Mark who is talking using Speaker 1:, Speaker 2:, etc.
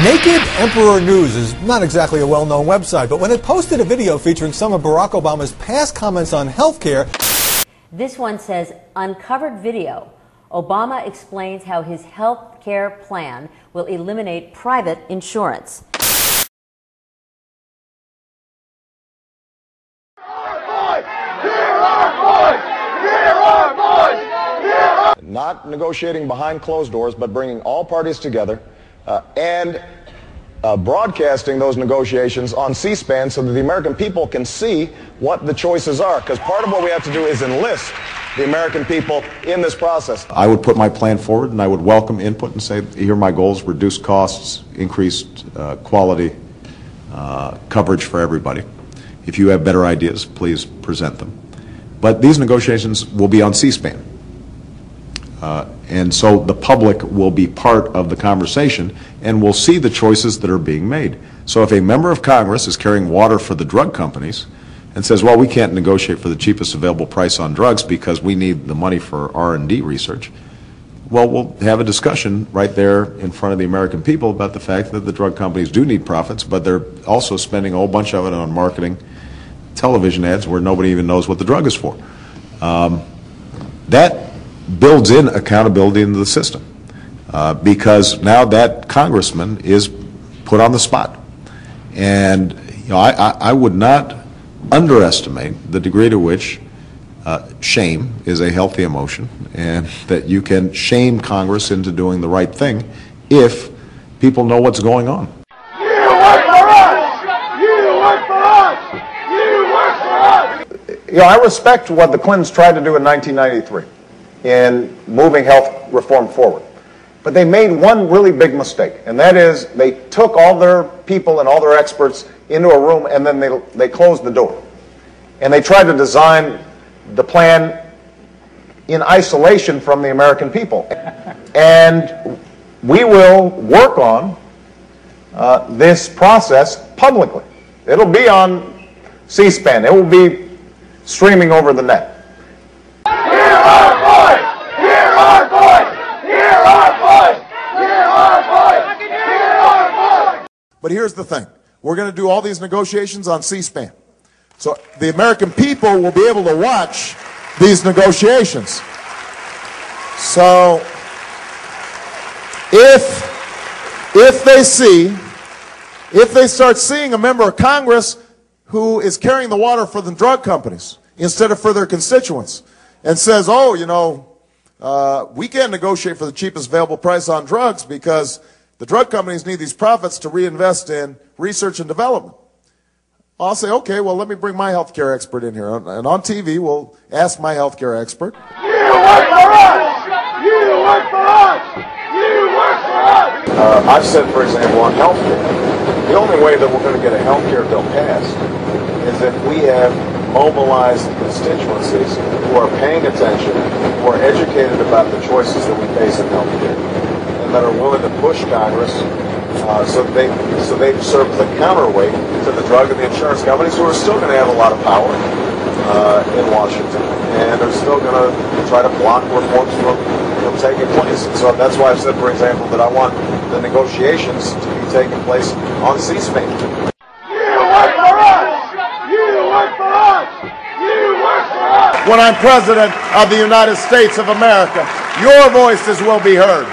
Speaker 1: Naked Emperor News is not exactly a well-known website, but when it posted a video featuring some of Barack Obama's past comments on health care.
Speaker 2: This one says, uncovered video. Obama explains how his health care plan will eliminate private insurance.
Speaker 3: Not negotiating behind closed doors, but bringing all parties together and broadcasting those negotiations on C-SPAN so that the American people can see what the choices are. Because part of what we have to do is enlist the American people in this process.
Speaker 4: I would put my plan forward and I would welcome input and say, here are my goals: reduce costs, increased quality, coverage for everybody. If you have better ideas, please present them. But these negotiations will be on C-SPAN. And so the public will be part of the conversation and will see the choices that are being made. So if a member of Congress is carrying water for the drug companies and says, well, we can't negotiate for the cheapest available price on drugs because we need the money for R&D research, well, we'll have a discussion right there in front of the American people about the fact that the drug companies do need profits, but they're also spending a whole bunch of it on marketing television ads where nobody even knows what the drug is for. That builds in accountability into the system because now that congressman is put on the spot. And you know, I would not underestimate the degree to which shame is a healthy emotion, and that you can shame Congress into doing the right thing if people know what's going on.
Speaker 5: You work for us! You work for us! You work for us!
Speaker 6: You know, I respect what the Clintons tried to do in 1993 in moving health reform forward. But they made one really big mistake, and that is they took all their people and all their experts into a room and then they closed the door. And they tried to design the plan in isolation from the American people. And we will work on this process publicly. It'll be on C-SPAN. It will be streaming over the net.
Speaker 7: But here's the thing. We're going to do all these negotiations on C-SPAN. So the American people will be able to watch these negotiations. So if they start seeing a member of Congress who is carrying the water for the drug companies instead of for their constituents and says, oh, you know, we can't negotiate for the cheapest available price on drugs because the drug companies need these profits to reinvest in research and development. I'll say, okay, well, let me bring my healthcare expert in here. And on TV, we'll ask my healthcare expert.
Speaker 5: You work for us! You work for us! You work for us!
Speaker 3: I've said, for example, on health care, the only way that we're going to get a health care bill passed is if we have mobilized constituencies who are paying attention, who are educated about the choices that we face in health care, and that are willing to push Congress so they serve as a counterweight to the drug and the insurance companies, who are still going to have a lot of power in Washington, and are still going to try to block reforms from taking place. And so that's why I've said, for example, that I want the negotiations to be taking place on C-SPAN.
Speaker 5: You work for us! You work for us! You work for us!
Speaker 7: When I'm President of the United States of America, your voices will be heard.